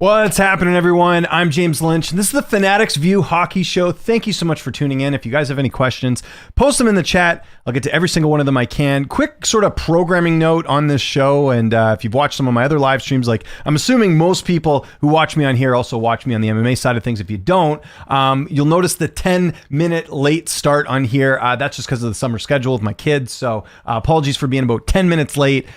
What's happening, everyone? I'm James Lynch, and this is the Fanatics View Hockey Show. Thank you so much for tuning in. If you guys have any questions, post them in the chat. I'll get to every single one of them I can. Quick sort of programming note on this show, and if you've watched some of my other live streams, like I'm assuming most people who watch me on here also watch me on the MMA side of things. If you don't, you'll notice the 10-minute late start on here. That's just because of the summer schedule with my kids, so apologies for being about 10 minutes late.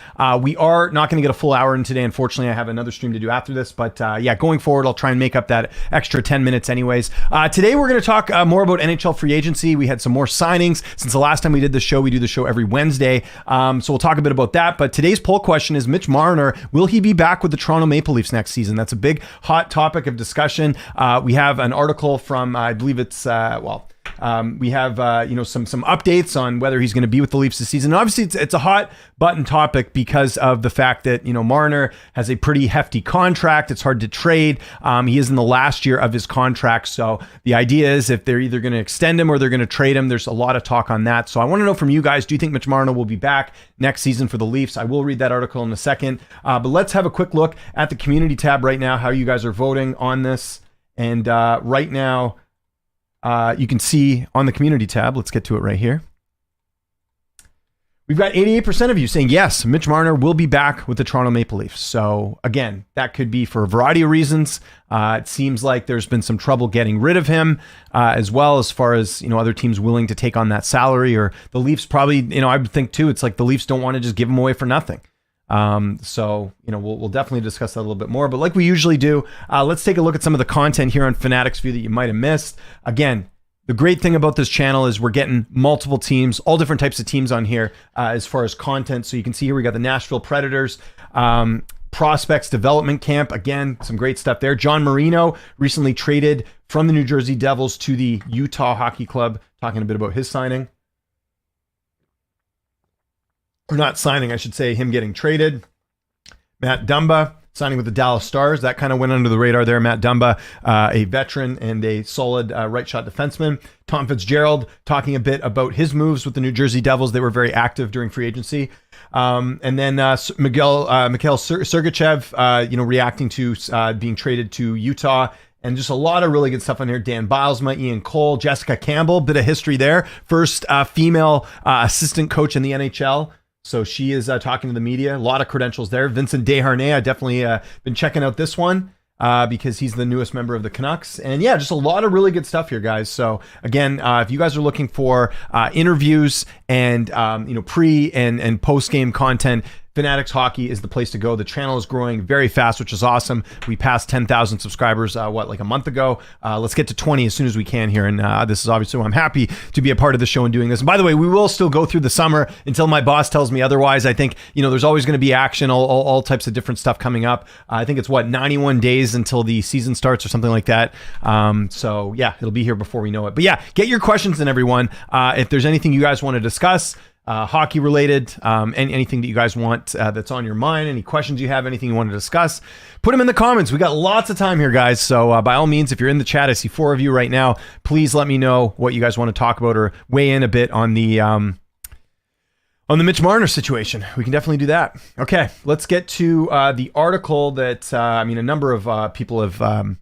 We are not going to get a full hour in today. Unfortunately, I have another stream to do after this, but yeah, going forward, I'll try and make up that extra 10 minutes anyways. Today, we're going to talk more about NHL free agency. We had some more signings since the last time we did the show. We do the show every Wednesday. So we'll talk a bit about that. But today's poll question is Mitch Marner. Will he be back with the Toronto Maple Leafs next season? That's a big hot topic of discussion. We have an article from, I believe it's, we have some updates on whether he's going to be with the Leafs this season. And obviously, it's a hot button topic because of the fact that Marner has a pretty hefty contract. It's hard to trade. He is in the last year of his contract, so the idea is if they're either going to extend him or they're going to trade him. There's a lot of talk on that. So I want to know from you guys: do you think Mitch Marner will be back next season for the Leafs? I will read that article in a second, but let's have a quick look at the community tab right now. How you guys are voting on this, and right now. You can see on the community tab, let's get to it right here. We've got 88% of you saying, yes, Mitch Marner will be back with the Toronto Maple Leafs. So again, that could be for a variety of reasons. It seems like there's been some trouble getting rid of him as well, as far as, other teams willing to take on that salary, or the Leafs probably, I would think too, it's like the Leafs don't want to just give him away for nothing. So we'll definitely discuss that a little bit more, but like we usually do, let's take a look at some of the content here on Fanatics View that you might have missed. Again, the great thing about this channel is we're getting multiple teams, all different types of teams on here as far as content. So you can see here we got the Nashville Predators, Prospects Development Camp. Again, some great stuff there. John Marino recently traded from the New Jersey Devils to the Utah Hockey Club, talking a bit about his signing. Or not signing, I should say, him getting traded. Matt Dumba signing with the Dallas Stars. That kind of went under the radar there. Matt Dumba, a veteran and a solid right shot defenseman. Tom Fitzgerald talking a bit about his moves with the New Jersey Devils. They were very active during free agency. And then Mikhail Sergachev, reacting to being traded to Utah. And just a lot of really good stuff on here. Dan Bilesma, Ian Cole, Jessica Campbell, bit of history there. First female assistant coach in the NHL. So she is talking to the media. A lot of credentials there. Vincent Desharnais, I definitely been checking out this one because he's the newest member of the Canucks. And yeah, just a lot of really good stuff here, guys. So again, if you guys are looking for interviews and pre and post game content, Fanatics Hockey is the place to go. The channel is growing very fast, which is awesome. We passed 10,000 subscribers, like a month ago. Let's get to 20 as soon as we can here. And this is obviously why I'm happy to be a part of the show and doing this. And by the way, we will still go through the summer until my boss tells me otherwise. I think, there's always going to be action, all types of different stuff coming up. I think it's 91 days until the season starts or something like that. So yeah, it'll be here before we know it. But yeah, get your questions in, everyone. If there's anything you guys want to discuss, hockey related, and anything that you guys want that's on your mind, any questions you have, anything you want to discuss, put them in the comments. We got lots of time here, guys. So by all means, if you're in the chat, I see 4 of you right now, please let me know what you guys want to talk about or weigh in a bit on the Mitch Marner situation. We can definitely do that. Okay, let's get to the article that, a number of people have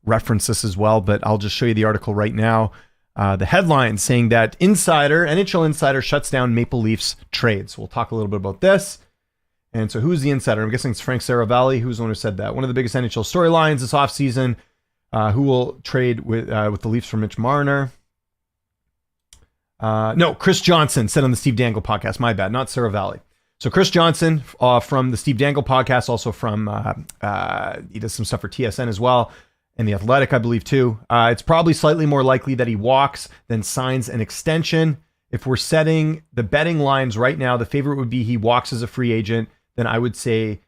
referenced this as well, but I'll just show you the article right now. The headline saying that NHL Insider shuts down Maple Leafs trades. We'll talk a little bit about this. And so who's the insider? I'm guessing it's Frank Saravalli. Who's the one who said that? One of the biggest NHL storylines this offseason. Who will trade with the Leafs for Mitch Marner? No, Chris Johnson said on the Steve Dangle podcast. My bad, not Saravalli. So Chris Johnson from the Steve Dangle podcast, also from, he does some stuff for TSN as well. And The Athletic, I believe, too. It's probably slightly more likely that he walks than signs an extension. If we're setting the betting lines right now, the favorite would be he walks as a free agent. Then I would say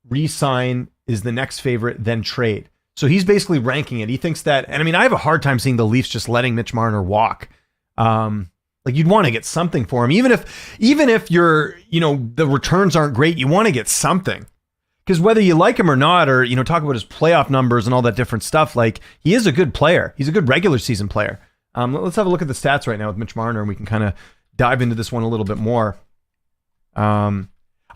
re-sign is the next favorite, then trade. So he's basically ranking it. He thinks that, and I have a hard time seeing the Leafs just letting Mitch Marner walk. Like you'd want to get something for him. Even if you're, the returns aren't great, you want to get something. Because whether you like him or not, or, talk about his playoff numbers and all that different stuff, like he is a good player. He's a good regular season player. Let's have a look at the stats right now with Mitch Marner, and we can kind of dive into this one a little bit more.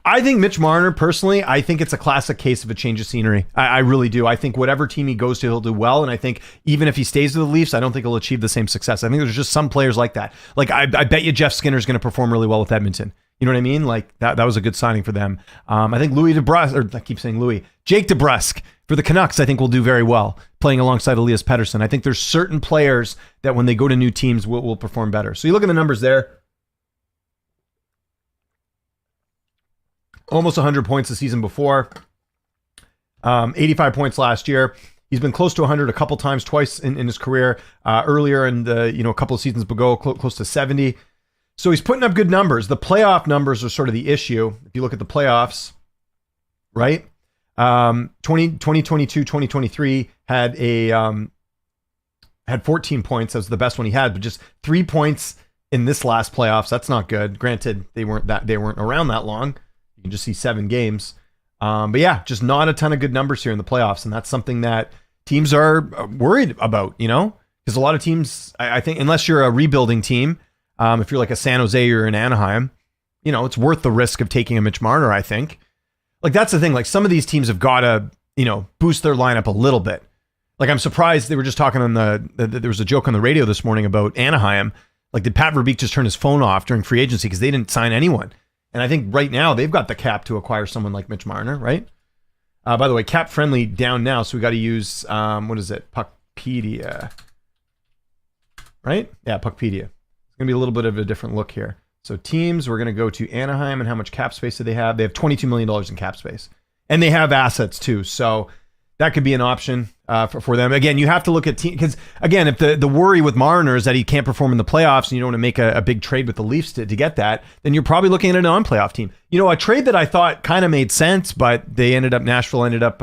I think Mitch Marner, personally, I think it's a classic case of a change of scenery. I really do. I think whatever team he goes to, he'll do well. And I think even if he stays with the Leafs, I don't think he'll achieve the same success. I think there's just some players like that. Like, I bet you Jeff Skinner is going to perform really well with Edmonton. You know what I mean? Like, that was a good signing for them. I think Jake DeBrusk for the Canucks, I think will do very well playing alongside Elias Pettersson. I think there's certain players that when they go to new teams will perform better. So you look at the numbers there. Almost 100 points the season before. 85 points last year. He's been close to 100 a couple times, twice in his career. Earlier in the, a couple of seasons ago, close to 70. So he's putting up good numbers. The playoff numbers are sort of the issue. If you look at the playoffs, right? 2022, 2023 had had 14 points. That was the best one he had, but just 3 points in this last playoffs. That's not good. Granted, they weren't around that long. You can just see 7 games. But yeah, just not a ton of good numbers here in the playoffs. And that's something that teams are worried about, because a lot of teams, I think, unless you're a rebuilding team, if you're like a San Jose or an Anaheim, it's worth the risk of taking a Mitch Marner, I think. Like, that's the thing. Like, some of these teams have got to, boost their lineup a little bit. Like, I'm surprised they were just talking on there was a joke on the radio this morning about Anaheim. Like, did Pat Verbeek just turn his phone off during free agency because they didn't sign anyone? And I think right now they've got the cap to acquire someone like Mitch Marner, right? By the way, cap friendly down now, so we got to use what is it? Puckpedia, right? Yeah, Puckpedia. It's gonna be a little bit of a different look here. So teams, we're gonna go to Anaheim and how much cap space do they have? They have $22 million in cap space, and they have assets too. So that could be an option for them. Again, you have to look at team because again, if the worry with Marner is that he can't perform in the playoffs and you don't want to make a big trade with the Leafs to get that, then you're probably looking at a non-playoff team. A trade that I thought kind of made sense, but Nashville ended up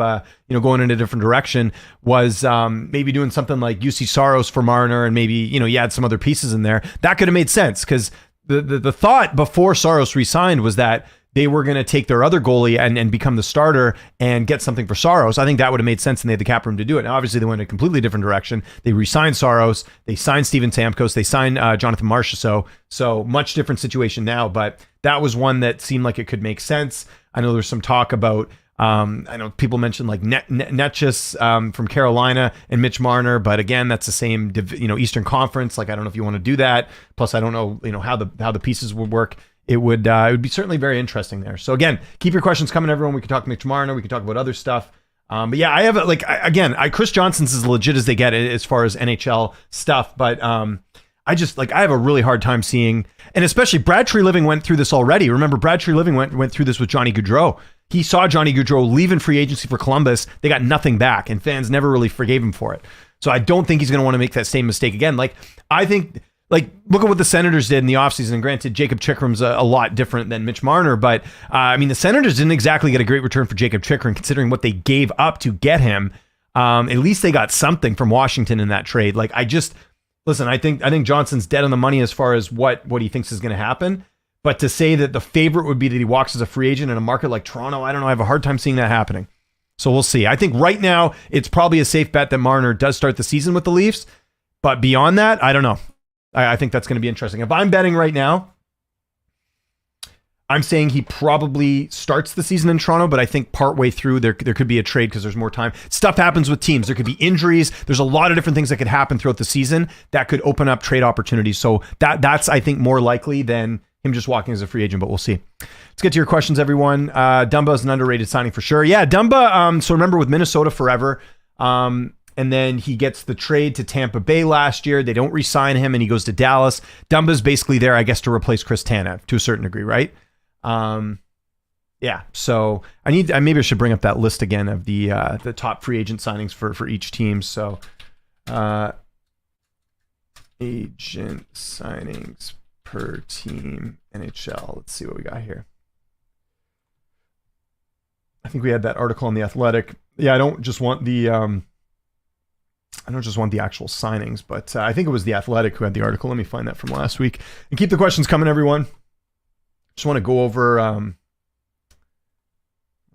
going in a different direction was maybe doing something like UC Saros for Marner, and maybe you add some other pieces in there. That could have made sense because the thought before Saros re-signed was that they were going to take their other goalie and become the starter and get something for Saros. I think that would have made sense, and they had the cap room to do it. Now, obviously, they went in a completely different direction. They re-signed Saros. They signed Steven Stamkos. They signed Jonathan Marchessault. So much different situation now, but that was one that seemed like it could make sense. I know there's some talk about, I know people mentioned like Netchus from Carolina and Mitch Marner, but again, that's the same, Eastern Conference. Like, I don't know if you want to do that. Plus, I don't know, how the pieces would work. It would be certainly very interesting there. So again, keep your questions coming, everyone. We can talk Mitch Marner. We can talk about other stuff. But yeah, I have Chris Johnson's as legit as they get as far as NHL stuff. But I have a really hard time seeing, and especially Brad Treliving went through this already. Remember, Brad Treliving went through this with Johnny Gaudreau. He saw Johnny Gaudreau leave in free agency for Columbus. They got nothing back, and fans never really forgave him for it. So I don't think he's going to want to make that same mistake again. I think. Look at what the Senators did in the offseason. And granted, Jacob Chikrin's a lot different than Mitch Marner, but the Senators didn't exactly get a great return for Jacob Chikrin, considering what they gave up to get him. At least they got something from Washington in that trade. I think Johnson's dead on the money as far as what he thinks is going to happen. But to say that the favorite would be that he walks as a free agent in a market like Toronto, I don't know. I have a hard time seeing that happening. So we'll see. I think right now it's probably a safe bet that Marner does start the season with the Leafs. But beyond that, I don't know. I think that's going to be interesting. If I'm betting right now, I'm saying he probably starts the season in Toronto, but I think partway through there could be a trade because there's more time. Stuff happens with teams. There could be injuries. There's a lot of different things that could happen throughout the season that could open up trade opportunities. So that's I think more likely than him just walking as a free agent, but we'll see. Let's get to your questions, everyone. Dumba is an underrated signing for sure. Yeah, Dumba. So remember with Minnesota forever. And then he gets the trade to Tampa Bay last year. They don't re-sign him, and he goes to Dallas. Dumba's basically there, I guess, to replace Chris Tanev to a certain degree, right? Yeah. So maybe I should bring up that list again of the top free agent signings for each team. So, agent signings per team NHL. Let's see what we got here. I think we had that article on The Athletic. Yeah, I don't just want the actual signings, but I think it was The Athletic who had the article. Let me find that from last week. And keep the questions coming, everyone. Just want to go over,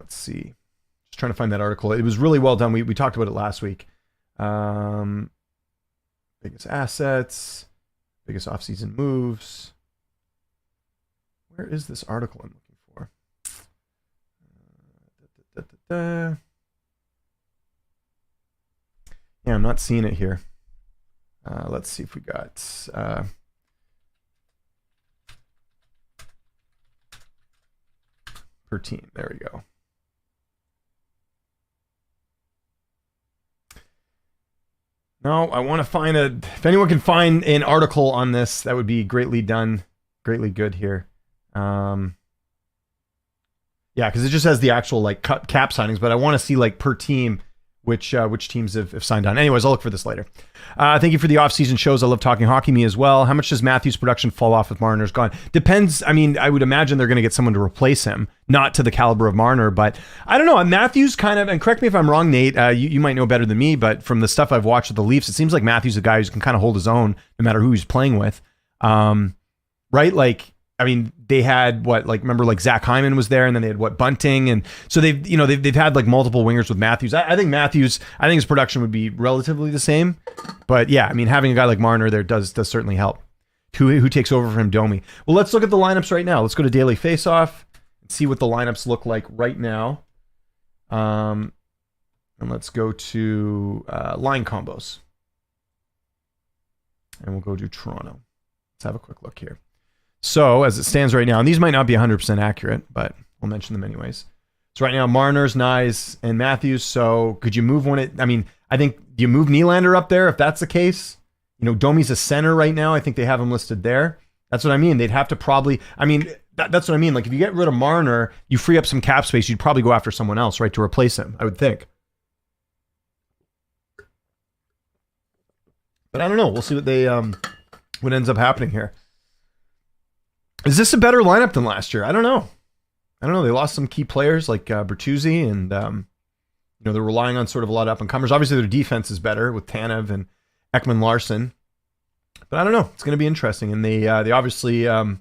let's see. Just trying to find that article. It was really well done. We talked about it last week. Biggest assets, biggest offseason moves. Where is this article I'm looking for? Yeah, I'm not seeing it here. Let's see if we got per team. There we go. No, I want to find if anyone can find an article on this, that would be greatly done, greatly good here. Yeah, because it just has the actual like cap signings, but I want to see like per team which teams have signed on. Anyways, I'll look for this later. Thank you for the offseason shows. I love talking hockey, me as well. How much does Matthews' production fall off if Marner's gone? Depends. I mean, I would imagine they're going to get someone to replace him, not to the caliber of Marner, but I don't know. Matthews kind of, and correct me if I'm wrong, Nate, you might know better than me, but from the stuff I've watched with the Leafs, it seems like Matthews is a guy who can kind of hold his own no matter who he's playing with. Right? Like, I mean, they had remember Zach Hyman was there, and then they had Bunting, and so they've had like multiple wingers with Matthews. I think his production would be relatively the same, but yeah, I mean, having a guy like Marner there does certainly help. Who takes over for him, Domi? Well, let's look at the lineups right now. Let's go to Daily Faceoff and see what the lineups look like right now. And let's go to line combos, and we'll go to Toronto. Let's have a quick look here. So as it stands right now, and these might not be 100% accurate, but we'll mention them anyways. So right now, Marner's, Nyes, and Matthews. So could you move I think, do you move Nylander up there if that's the case? Domi's a center right now. I think they have him listed there. That's what I mean. They'd have to probably, that's what I mean. Like if you get rid of Marner, you free up some cap space, you'd probably go after someone else, right, to replace him, I would think. But I don't know. We'll see what ends up happening here. Is this a better lineup than last year? I don't know. They lost some key players like Bertuzzi, and they're relying on sort of a lot of up and comers. Obviously, their defense is better with Tanev and Ekman Larsson, but I don't know. It's going to be interesting, and they obviously in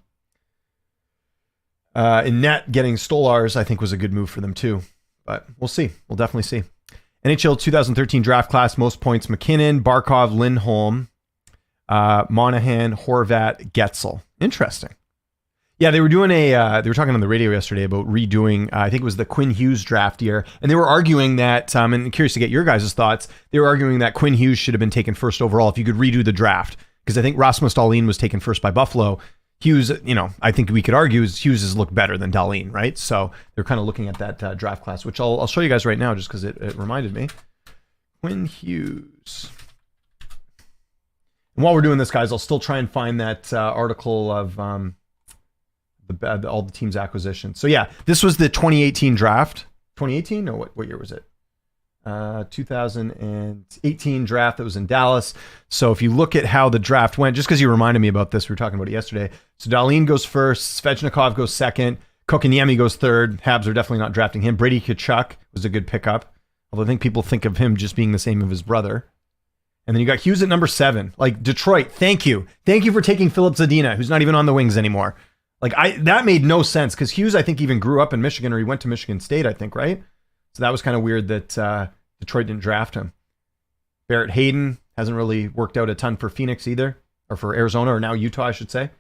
net getting Stolars, I think, was a good move for them too. But we'll see. We'll definitely see. NHL 2013 draft class, most points: McKinnon, Barkov, Lindholm, Monahan, Horvat, Getzel. Interesting. Yeah, they were doing they were talking on the radio yesterday about redoing, I think it was the Quinn Hughes draft year, and they were arguing that, and I'm curious to get your guys' thoughts, they were arguing that Quinn Hughes should have been taken first overall if you could redo the draft, because I think Rasmus Dahlin was taken first by Buffalo. Hughes, I think we could argue Hughes has looked better than Dahlin, right? So they're kind of looking at that draft class, which I'll show you guys right now just because it reminded me. Quinn Hughes. And while we're doing this, guys, I'll still try and find that article of all the teams' acquisitions. So yeah, this was the 2018 draft. 2018? No, what year was it? 2018 draft that was in Dallas. So if you look at how the draft went, just because you reminded me about this, we were talking about it yesterday. So Dahlin goes first, Svechnikov goes second, Kokoniemi goes third. Habs are definitely not drafting him. Brady Tkachuk was a good pickup, although I think people think of him just being the same of his brother. And then you got Hughes at number 7. Like, Detroit, thank you. Thank you for taking Philip Zadina, who's not even on the wings anymore. Like, that made no sense, because Hughes, I think, even grew up in Michigan, or he went to Michigan State, I think, right? So that was kind of weird that Detroit didn't draft him. Barrett Hayden hasn't really worked out a ton for Phoenix either, or for Arizona, or now Utah, I should say.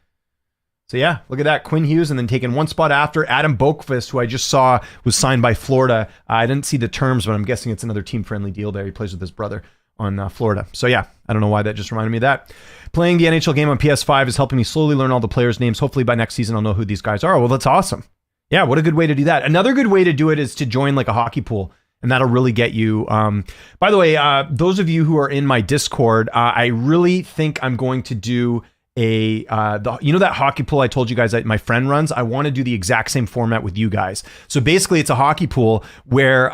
So yeah, look at that. Quinn Hughes, and then taking one spot after, Adam Boqvist, who I just saw was signed by Florida. I didn't see the terms, but I'm guessing it's another team-friendly deal there. He plays with his brother on Florida. So yeah, I don't know why that just reminded me of that. Playing the NHL game on PS5 is helping me slowly learn all the players' names. Hopefully by next season I'll know who these guys are. Well, that's awesome. Yeah, what a good way to do that. Another good way to do it is to join like a hockey pool, and that'll really get you. By the way, those of you who are in my Discord, I really think I'm going to do that hockey pool I told you guys that my friend runs. I want to do the exact same format with you guys. So basically it's a hockey pool where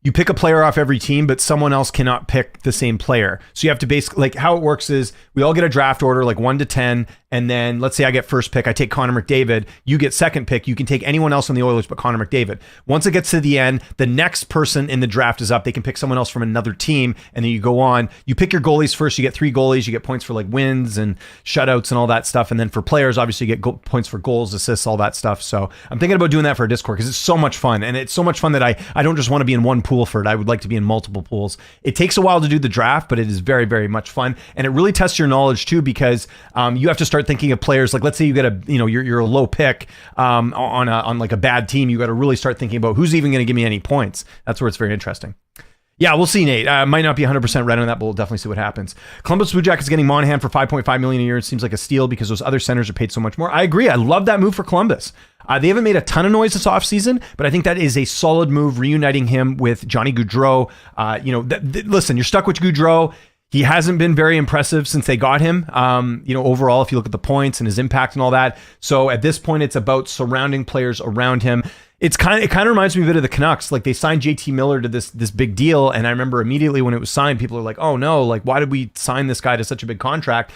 you pick a player off every team, but someone else cannot pick the same player. So you have to basically, like, how it works is we all get a draft order, like 1 to 10. And then let's say I get first pick, I take Connor McDavid. You get second pick. You can take anyone else on the Oilers but Connor McDavid. Once it gets to the end, the next person in the draft is up. They can pick someone else from another team. And then you go on. You pick your goalies first. You get 3 goalies. You get points for like wins and shutouts and all that stuff. And then for players, obviously you get points for goals, assists, all that stuff. So I'm thinking about doing that for a Discord because it's so much fun. And it's so much fun that I don't just want to be in one pool. pool for it. I would like to be in multiple pools. It takes a while to do the draft, but it is very, very much fun. And it really tests your knowledge too, because you have to start thinking of players. Like, let's say you get you're a low pick on like a bad team. You got to really start thinking about who's even going to give me any points. That's where it's very interesting. Yeah, we'll see, Nate. Might not be 100% right on that, but we'll definitely see what happens. Columbus Blue Jackets getting Monahan for $5.5 million a year. It seems like a steal because those other centers are paid so much more. I agree. I love that move for Columbus. They haven't made a ton of noise this offseason, but I think that is a solid move, reuniting him with Johnny Gaudreau. Listen, you're stuck with Gaudreau. He hasn't been very impressive since they got him, overall, if you look at the points and his impact and all that. So at this point, it's about surrounding players around him. It kind of reminds me a bit of the Canucks. Like, they signed JT Miller to this big deal, and I remember immediately when it was signed, people are like, "Oh no, like, why did we sign this guy to such a big contract?"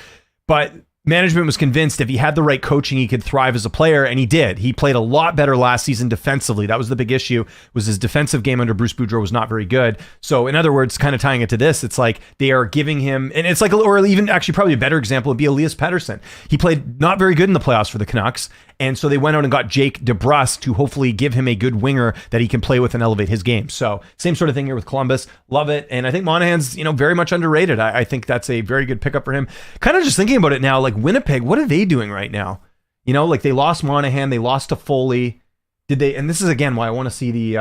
But management was convinced if he had the right coaching, he could thrive as a player, and he did. He played a lot better last season defensively. That was the big issue, was his defensive game under Bruce Boudreau was not very good. So in other words, kind of tying it to this, it's like they are giving him, and it's like, or even actually probably a better example would be Elias Pettersson. He played not very good in the playoffs for the Canucks, and so they went out and got Jake DeBrusk to hopefully give him a good winger that he can play with and elevate his game. So same sort of thing here with Columbus. Love it. And I think Monahan's, very much underrated. I think that's a very good pickup for him. Kind of just thinking about it now, like Winnipeg, what are they doing right now? Like they lost Monahan, they lost to Foley. Did they? And this is again why I want to see the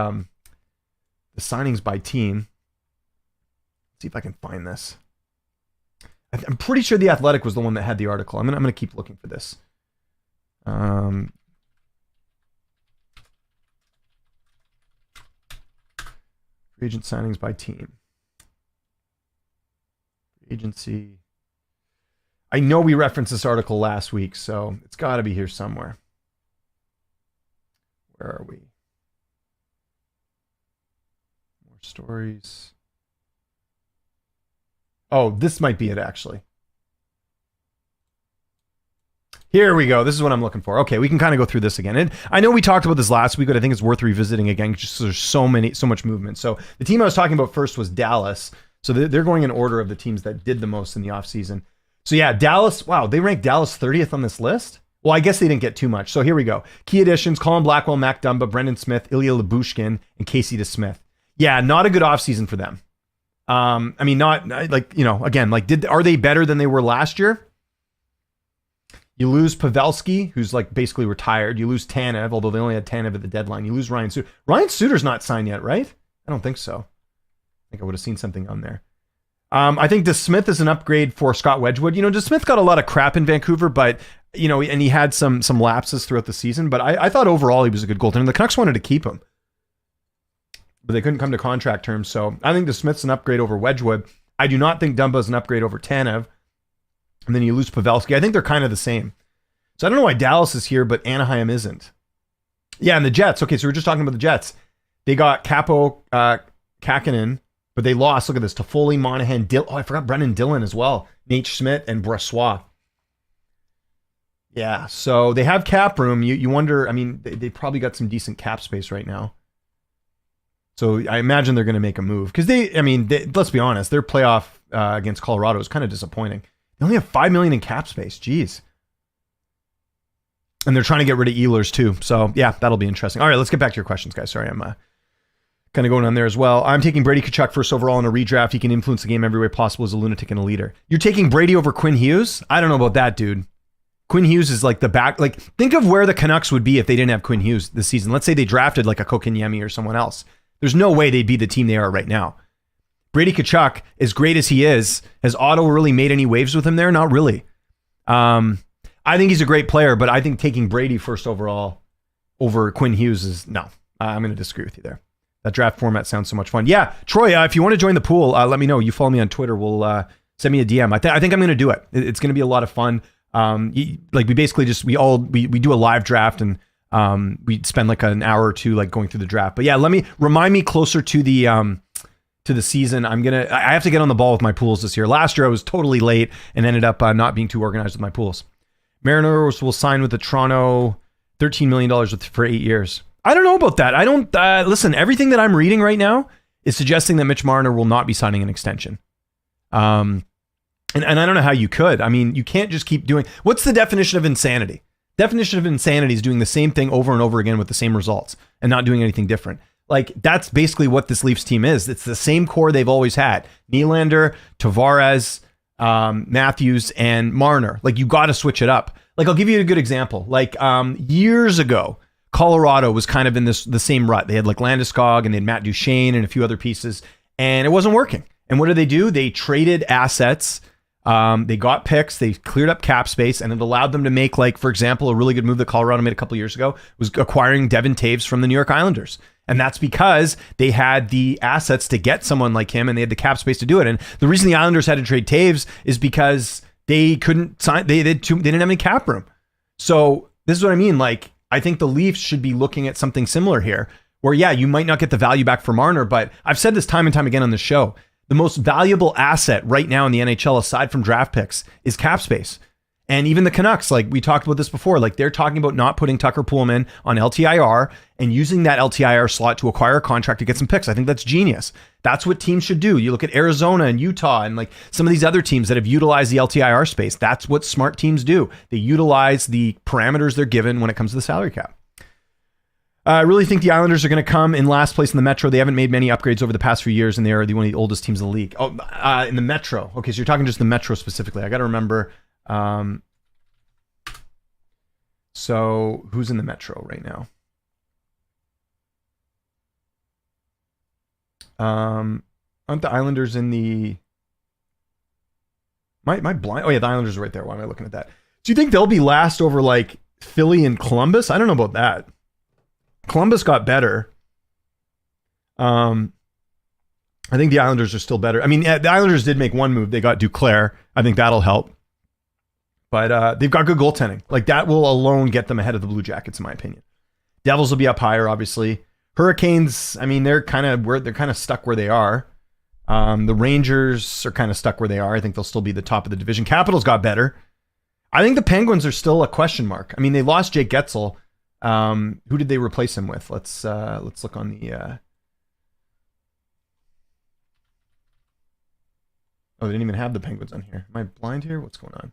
signings by team. Let's see if I can find this. I'm pretty sure The Athletic was the one that had the article. I'm gonna keep looking for this. Free agent signings by team. Agency. I know we referenced this article last week, so it's got to be here somewhere. Where are we? More stories. Oh, this might be it, actually. Here we go. This is what I'm looking for. Okay, we can kind of go through this again. And I know we talked about this last week, but I think it's worth revisiting again, just because there's so much movement. So the team I was talking about first was Dallas. So they're going in order of the teams that did the most in the offseason. So yeah, Dallas, wow, they ranked Dallas 30th on this list? Well, I guess they didn't get too much. So here we go. Key additions: Colin Blackwell, Mac Dumba, Brendan Smith, Ilya Lyubushkin, and Casey DeSmith. Yeah, not a good offseason for them. Not like, again, like are they better than they were last year? You lose Pavelski, who's like basically retired. You lose Tanev, although they only had Tanev at the deadline. You lose Ryan Suter. Ryan Suter's not signed yet, right? I don't think so. I think I would have seen something on there. I think DeSmith is an upgrade for Scott Wedgwood. DeSmith got a lot of crap in Vancouver, but, and he had some lapses throughout the season. But I thought overall he was a good goaltender. The Canucks wanted to keep him, but they couldn't come to contract terms. So I think DeSmith's an upgrade over Wedgwood. I do not think Dumba is an upgrade over Tanev. And then you lose Pavelski. I think they're kind of the same. So I don't know why Dallas is here, but Anaheim isn't. Yeah, and the Jets. Okay, so we're just talking about the Jets. They got Capo Kakinen, but they lost. Look at this. Toffoli, Monahan, I forgot Brendan Dillon as well. Nate Schmidt and Brossois. Yeah, so they have cap room. You wonder, they probably got some decent cap space right now. So I imagine they're going to make a move. Because let's be honest, their playoff against Colorado is kind of disappointing. They only have $5 million in cap space. Jeez. And they're trying to get rid of Ehlers too. So yeah, that'll be interesting. All right, let's get back to your questions, guys. Sorry, I'm kind of going on there as well. I'm taking Brady Tkachuk first overall in a redraft. He can influence the game every way possible as a lunatic and a leader. You're taking Brady over Quinn Hughes? I don't know about that, dude. Quinn Hughes is like the back. Like, think of where the Canucks would be if they didn't have Quinn Hughes this season. Let's say they drafted like a Kotkaniemi or someone else. There's no way they'd be the team they are right now. Brady Tkachuk, as great as he is, has Otto really made any waves with him there? Not really. I think he's a great player, but I think taking Brady first overall over Quinn Hughes is no. I'm going to disagree with you there. That draft format sounds so much fun. Yeah, Troy, if you want to join the pool, let me know. You follow me on Twitter. We'll send me a DM. I think I'm going to do it. It's going to be a lot of fun. We basically just we do a live draft and we spend like an hour or two like going through the draft. But yeah, remind me closer to the season. I have to get on the ball with my pools this year. Last year I was totally late and ended up not being too organized with my pools. Mariners will sign with the Toronto $13 million for 8 years. I don't know about that. I don't listen. Everything that I'm reading right now is suggesting that Mitch Marner will not be signing an extension. And I don't know how you could. You can't just keep doing. What's the definition of insanity? Definition of insanity is doing the same thing over and over again with the same results and not doing anything different. Like, that's basically what this Leafs team is. It's the same core they've always had. Nylander, Tavares, Matthews, and Marner. Like, you got to switch it up. Like, I'll give you a good example. Like, years ago, Colorado was kind of in the same rut. They had like Landeskog and they had Matt Duchene and a few other pieces, and it wasn't working. And what did? They traded assets. They got picks. They cleared up cap space, and it allowed them to make, like, for example, a really good move that Colorado made a couple of years ago was acquiring Devin Taves from the New York Islanders. And that's because they had the assets to get someone like him, and they had the cap space to do it. And the reason the Islanders had to trade Taves is because they couldn't sign. They didn't have any cap room. So this is what I mean. Like, I think the Leafs should be looking at something similar here, where, yeah, you might not get the value back for Marner, but I've said this time and time again on the show. The most valuable asset right now in the NHL, aside from draft picks, is cap space. And even the Canucks, like we talked about this before, like they're talking about not putting Tucker Poolman on LTIR and using that LTIR slot to acquire a contract to get some picks. I think that's genius. That's what teams should do. You look at Arizona and Utah and like some of these other teams that have utilized the LTIR space. That's what smart teams do. They utilize the parameters they're given when it comes to the salary cap. I really think the Islanders are going to come in last place in the Metro. They haven't made many upgrades over the past few years, and they are one of the oldest teams in the league. Oh, in the Metro. Okay, so you're talking just the Metro specifically. I got to remember. So who's in the Metro right now? Aren't the Islanders in the... My blind... Oh yeah, the Islanders are right there. Why am I looking at that? Do you think they'll be last over like Philly and Columbus? I don't know about that. Columbus got better. I think the Islanders are still better. I mean, the Islanders did make one move. They got Duclair. I think that'll help. But they've got good goaltending. Like, that will alone get them ahead of the Blue Jackets, in my opinion. Devils will be up higher, obviously. Hurricanes, I mean, they're kind of stuck where they are. The Rangers are kind of stuck where they are. I think they'll still be the top of the division. Capitals got better. I think the Penguins are still a question mark. I mean, they lost Jake Getzel. Who did they replace him with? Let's look on the. Oh, they didn't even have the Penguins on here. Am I blind here? What's going on?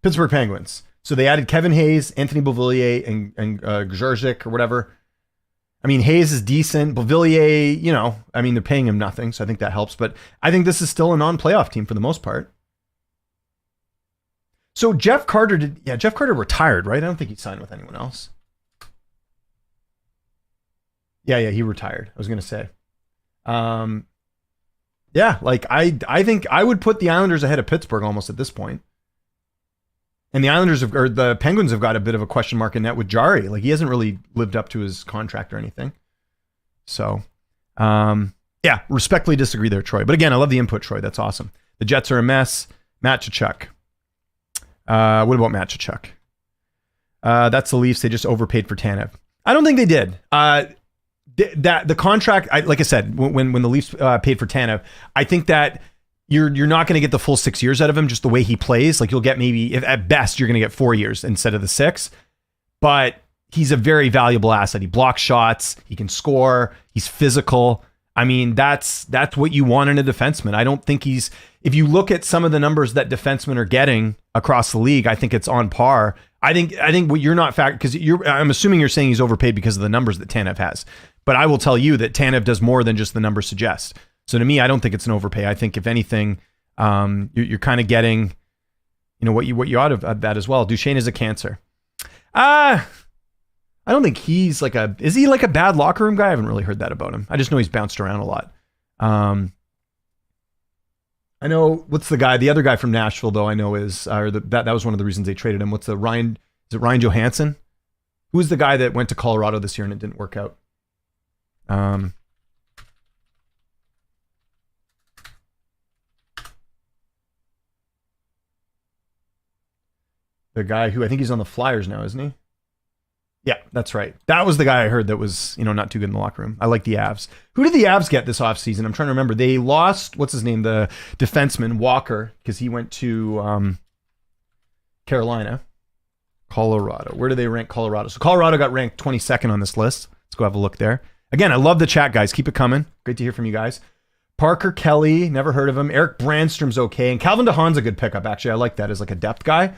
Pittsburgh Penguins. So they added Kevin Hayes, Anthony Beauvillier, and Grzurzik or whatever. I mean, Hayes is decent. Beauvillier, you know, I mean, they're paying him nothing, so I think that helps. But I think this is still a non-playoff team for the most part. So Jeff Carter retired, right? I don't think he signed with anyone else. Yeah, he retired. I was going to say. Yeah, like I think I would put the Islanders ahead of Pittsburgh almost at this point. And the Penguins have got a bit of a question mark in net with Jari. Like, he hasn't really lived up to his contract or anything. So, yeah, respectfully disagree there, Troy. But again, I love the input, Troy. That's awesome. The Jets are a mess. Matt Tkachuk. What about Matt Tkachuk? That's the Leafs. They just overpaid for Tanev. I don't think they did. That the contract, like I said, when the Leafs paid for Tanev, I think that you're not going to get the full 6 years out of him just the way he plays. Like, you'll get maybe, if at best, you're going to get 4 years instead of the 6. But he's a very valuable asset. He blocks shots. He can score. He's physical. I mean, that's what you want in a defenseman. I don't think if you look at some of the numbers that defensemen are getting across the league, I think it's on par. I think what you're not because I'm assuming you're saying he's overpaid because of the numbers that Tanev has. But I will tell you that Tanev does more than just the numbers suggest. So to me, I don't think it's an overpay. I think if anything, you're kind of getting, what you ought of that as well. Duchene is a cancer. I don't think he's is he like a bad locker room guy? I haven't really heard that about him. I just know he's bounced around a lot. I know the other guy from Nashville though, I know that was one of the reasons they traded him. Is it Ryan Johansson? Who's the guy that went to Colorado this year and it didn't work out? The guy who I think he's on the Flyers now, isn't he? Yeah, that's right. That was the guy I heard that was, not too good in the locker room. I like the Avs. Who did the Avs get this offseason? I'm trying to remember. They lost, what's his name? The defenseman, Walker, because he went to Carolina. Colorado. Where do they rank Colorado? So Colorado got ranked 22nd on this list. Let's go have a look there. Again, I love the chat, guys. Keep it coming. Great to hear from you guys. Parker Kelly, never heard of him. Eric Brandstrom's okay. And Calvin DeHaan's a good pickup, actually. I like that as like a depth guy.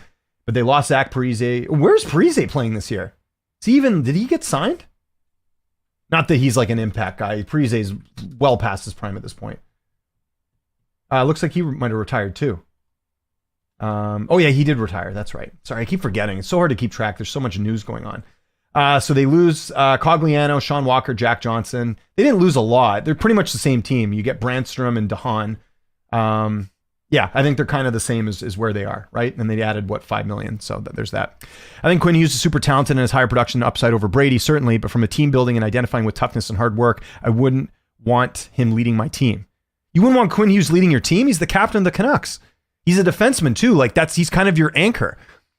but they lost Zach Parise. Where's Parise playing this year? Did he get signed? Not that he's like an impact guy. Parise's well past his prime at this point. Looks like he might have retired too. Oh yeah, he did retire. That's right. Sorry, I keep forgetting. It's so hard to keep track. There's so much news going on. So they lose Cogliano, Sean Walker, Jack Johnson. They didn't lose a lot. They're pretty much the same team. You get Brandstrom and DeHaan. Yeah, I think they're kind of the same as where they are, right? And they added, $5 million? So there's that. I think Quinn Hughes is super talented and has higher production upside over Brady, certainly. But from a team building and identifying with toughness and hard work, I wouldn't want him leading my team. You wouldn't want Quinn Hughes leading your team? He's the captain of the Canucks. He's a defenseman too. Like he's kind of your anchor.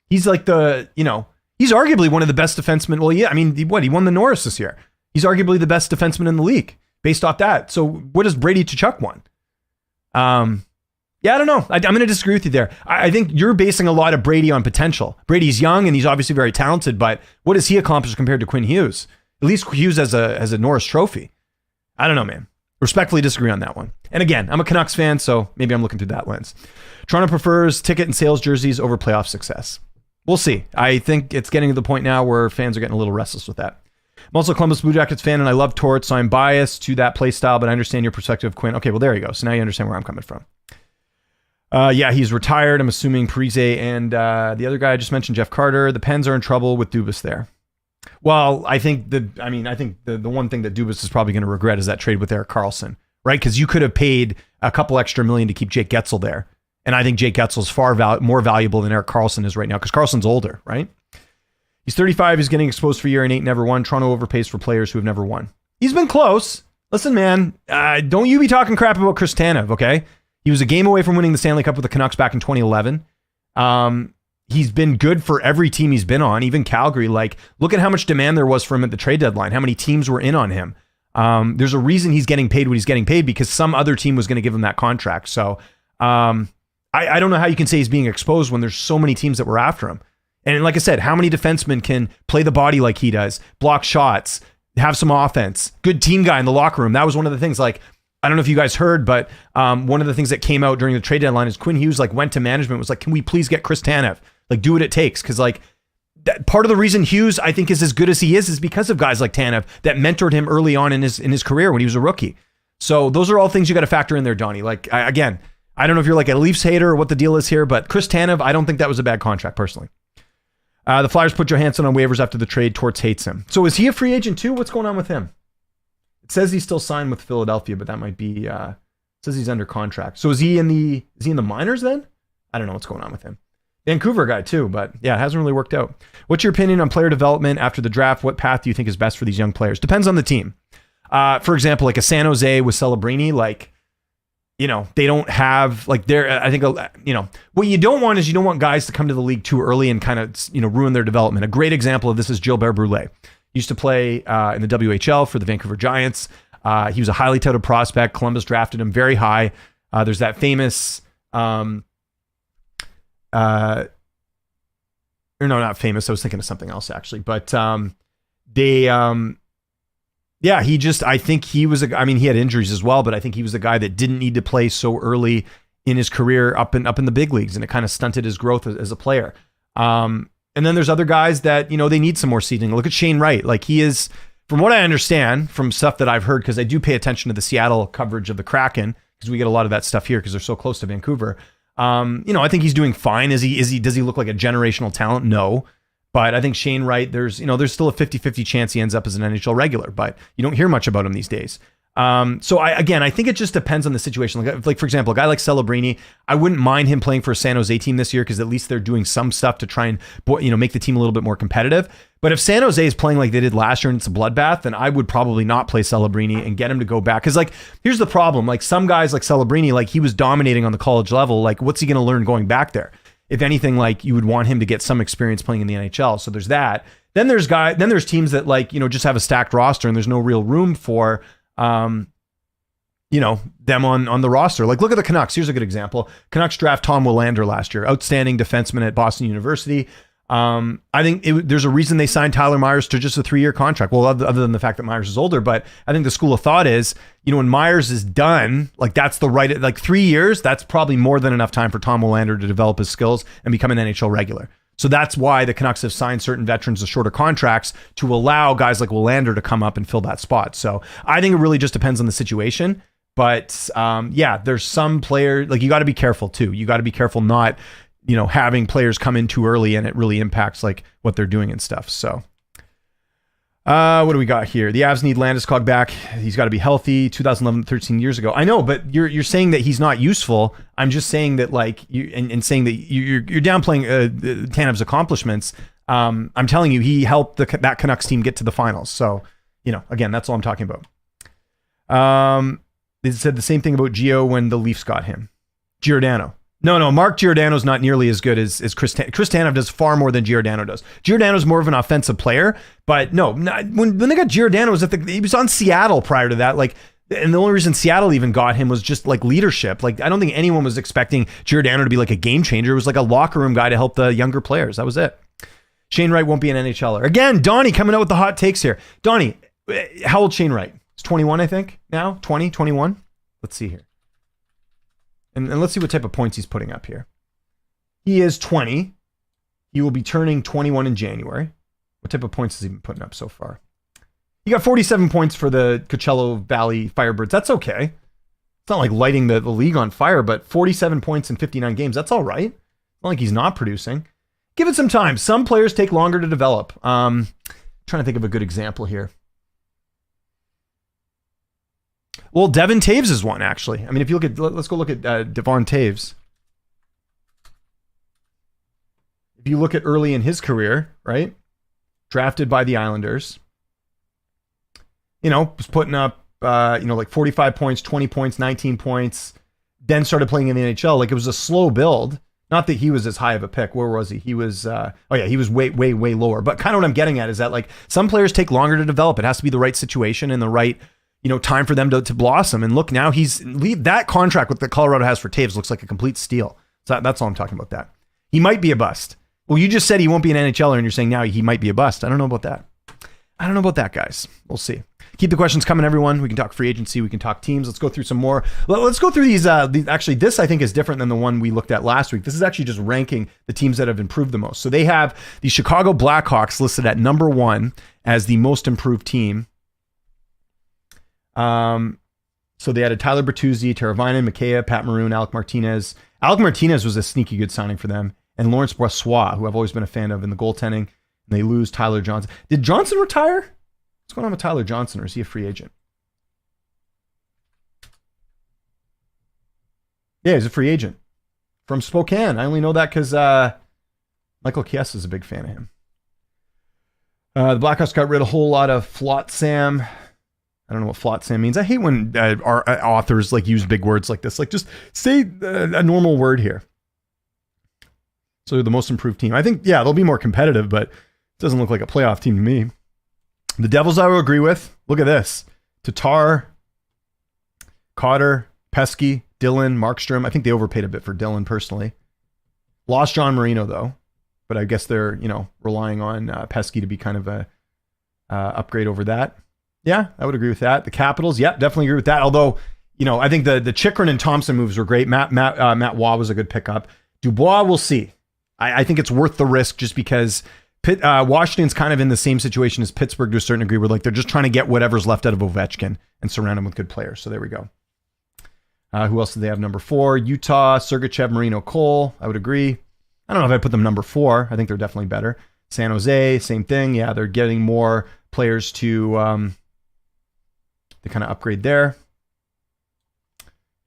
He's like he's arguably one of the best defensemen. Well, yeah, I mean, he won the Norris this year. He's arguably the best defenseman in the league based off that. So what does Brady Tkachuk won? Yeah, I don't know. I'm going to disagree with you there. I think you're basing a lot of Brady on potential. Brady's young and he's obviously very talented, but what does he accomplish compared to Quinn Hughes? At least Hughes has a Norris Trophy. I don't know, man. Respectfully disagree on that one. And again, I'm a Canucks fan, so maybe I'm looking through that lens. Toronto prefers ticket and sales jerseys over playoff success. We'll see. I think it's getting to the point now where fans are getting a little restless with that. I'm also a Columbus Blue Jackets fan, and I love Torts, so I'm biased to that play style, but I understand your perspective, Quinn. Okay, well, there you go. So now you understand where I'm coming from. Yeah, he's retired. I'm assuming Parise and the other guy I just mentioned, Jeff Carter. The Pens are in trouble with Dubas there. Well, I think the one thing that Dubas is probably going to regret is that trade with Erik Karlsson, right? Because you could have paid a couple extra million to keep Jake Getzel there. And I think Jake Getzel's far more valuable than Erik Karlsson is right now because Karlsson's older, right? He's 35. He's getting exposed for a year and 8 never won. Toronto overpays for players who have never won. He's been close. Listen, man, don't you be talking crap about Chris Tanev, okay? He was a game away from winning the Stanley Cup with the Canucks back in 2011. He's been good for every team he's been on, even Calgary. Like, look at how much demand there was for him at the trade deadline, how many teams were in on him. There's a reason he's getting paid what he's getting paid because some other team was going to give him that contract. So I don't know how you can say he's being exposed when there's so many teams that were after him. And like I said, how many defensemen can play the body like he does, block shots, have some offense, good team guy in the locker room? That was one of the things. Like, I don't know if you guys heard, but one of the things that came out during the trade deadline is Quinn Hughes went to management, was like, can we please get Chris Tanev? Do what it takes. Because that part of the reason Hughes, I think, is as good as he is because of guys like Tanev that mentored him early on in his career when he was a rookie. So those are all things you got to factor in there, Donnie. Again, I don't know if you're a Leafs hater or what the deal is here, but Chris Tanev, I don't think that was a bad contract personally. The Flyers put Johansson on waivers after the trade. Torts hates him. So is he a free agent too? What's going on with him? It says he's still signed with Philadelphia, but that might be, it says he's under contract. So is he in the minors then? I don't know what's going on with him. Vancouver guy too, but yeah, it hasn't really worked out. What's your opinion on player development after the draft? What path do you think is best for these young players? Depends on the team. For example, a San Jose with Celebrini, they don't have I think, what you don't want is you don't want guys to come to the league too early and kind of, ruin their development. A great example of this is Gilbert Brule. He used to play in the WHL for the Vancouver Giants. He was a highly touted prospect. Columbus drafted him very high. There's that famous, or no, not famous. I was thinking of something else actually, but I think he was he had injuries as well, but I think he was a guy that didn't need to play so early in his career up in the big leagues, and it kind of stunted his growth as a player. And then there's other guys that, they need some more seeding. Look at Shane Wright. He is, from what I understand from stuff that I've heard, because I do pay attention to the Seattle coverage of the Kraken, because we get a lot of that stuff here because they're so close to Vancouver. I think he's doing fine. Does he look like a generational talent? No. But I think Shane Wright, there's still a 50-50 chance he ends up as an NHL regular, but you don't hear much about him these days. So I think it just depends on the situation. Like for example, a guy like Celebrini, I wouldn't mind him playing for a San Jose team this year because at least they're doing some stuff to try and make the team a little bit more competitive. But if San Jose is playing like they did last year and it's a bloodbath, then I would probably not play Celebrini and get him to go back. Because here's the problem: some guys like Celebrini, he was dominating on the college level. What's he going to learn going back there? If anything, you would want him to get some experience playing in the NHL. So there's that. Then there's teams that just have a stacked roster and there's no real room for them on the roster. Look at the Canucks. Here's a good example. Canucks draft Tom Willander last year, outstanding defenseman at Boston University. I think there's a reason they signed Tyler Myers to just a 3-year contract. Well, other than the fact that Myers is older, but I think the school of thought is, when Myers is done, that's the right, 3 years, that's probably more than enough time for Tom Willander to develop his skills and become an NHL regular. So that's why the Canucks have signed certain veterans to shorter contracts to allow guys like Willander to come up and fill that spot. So I think it really just depends on the situation. But there's some players, like you got to be careful too. You got to be careful not, having players come in too early and it really impacts like what they're doing and stuff. So what do we got here? The Avs need Landeskog back. He's got to be healthy. 2011, 13 years ago. I know, but you're saying that he's not useful. I'm just saying that like you and saying that you're downplaying Tanev's accomplishments. I'm telling you, he helped that Canucks team get to the finals. So, again, that's all I'm talking about. They said the same thing about Gio when the Leafs got him. Giordano. No, Mark Giordano's not nearly as good as Chris Tanev. Chris Tanev does far more than Giordano does. Giordano's more of an offensive player, but no, when they got Giordano, he was on Seattle prior to that. Like, and the only reason Seattle even got him was just like leadership. Like, I don't think anyone was expecting Giordano to be like a game changer. It was like a locker room guy to help the younger players. That was it. Shane Wright won't be an NHLer. Again, Donnie coming out with the hot takes here. Donnie, how old Shane Wright? He's 21, I think, now. 20, 21? Let's see here. And let's see what type of points he's putting up here. He is 20. He will be turning 21 in January. What type of points has he been putting up so far? He got 47 points for the Coachella Valley Firebirds. That's okay. It's not like lighting the league on fire, but 47 points in 59 games. That's all right. It's not like he's not producing. Give it some time. Some players take longer to develop. Trying to think of a good example here. Well, Devon Taves is one, actually. I mean, if you look at, let's go look at Devon Taves. If you look at early in his career, right? Drafted by the Islanders. Was putting up, like 45 points, 20 points, 19 points. Then started playing in the NHL. Like, it was a slow build. Not that he was as high of a pick. Where was he? He was, he was way, way, way lower. But kind of what I'm getting at is that, like, some players take longer to develop. It has to be the right situation and the right time for them to blossom. And look, now that contract with the Colorado has for Taves looks like a complete steal. So that's all I'm talking about that. He might be a bust. Well, you just said he won't be an NHLer and you're saying now he might be a bust. I don't know about that, guys. We'll see. Keep the questions coming, everyone. We can talk free agency. We can talk teams. Let's go through some more. Let's go through these. Actually, this I think is different than the one we looked at last week. This is actually just ranking the teams that have improved the most. So they have the Chicago Blackhawks listed at number 1 as the most improved team. So they added Tyler Bertuzzi, Teravainen, Mikheyev, Pat Maroon, Alec Martinez. Alec Martinez was a sneaky good signing for them. And Lawrence Brossoit, who I've always been a fan of in the goaltending. And they lose Tyler Johnson. Did Johnson retire? What's going on with Tyler Johnson, or is he a free agent? Yeah, he's a free agent from Spokane. I only know that because Michael Kies is a big fan of him. The Blackhawks got rid of a whole lot of Flotsam. I don't know what Flotsam means. I hate when our authors like use big words like this. Like, just say a normal word here. So they're the most improved team. I think, they'll be more competitive, but it doesn't look like a playoff team to me. The Devils I will agree with. Look at this. Tatar, Cotter, Pesky, Dillon, Markstrom. I think they overpaid a bit for Dillon personally. Lost John Marino though, but I guess they're relying on Pesky to be kind of a upgrade over that. Yeah, I would agree with that. The Capitals, definitely agree with that. Although, I think the Chychrun and Thompson moves were great. Matt Waugh was a good pickup. Dubois, we'll see. I think it's worth the risk just because Washington's kind of in the same situation as Pittsburgh to a certain degree, where like they're just trying to get whatever's left out of Ovechkin and surround him with good players. So there we go. Who else do they have number 4? Utah, Sergachev, Marino, Cole. I would agree. I don't know if I put them number 4. I think they're definitely better. San Jose, same thing. Yeah, they're getting more players to kind of upgrade there.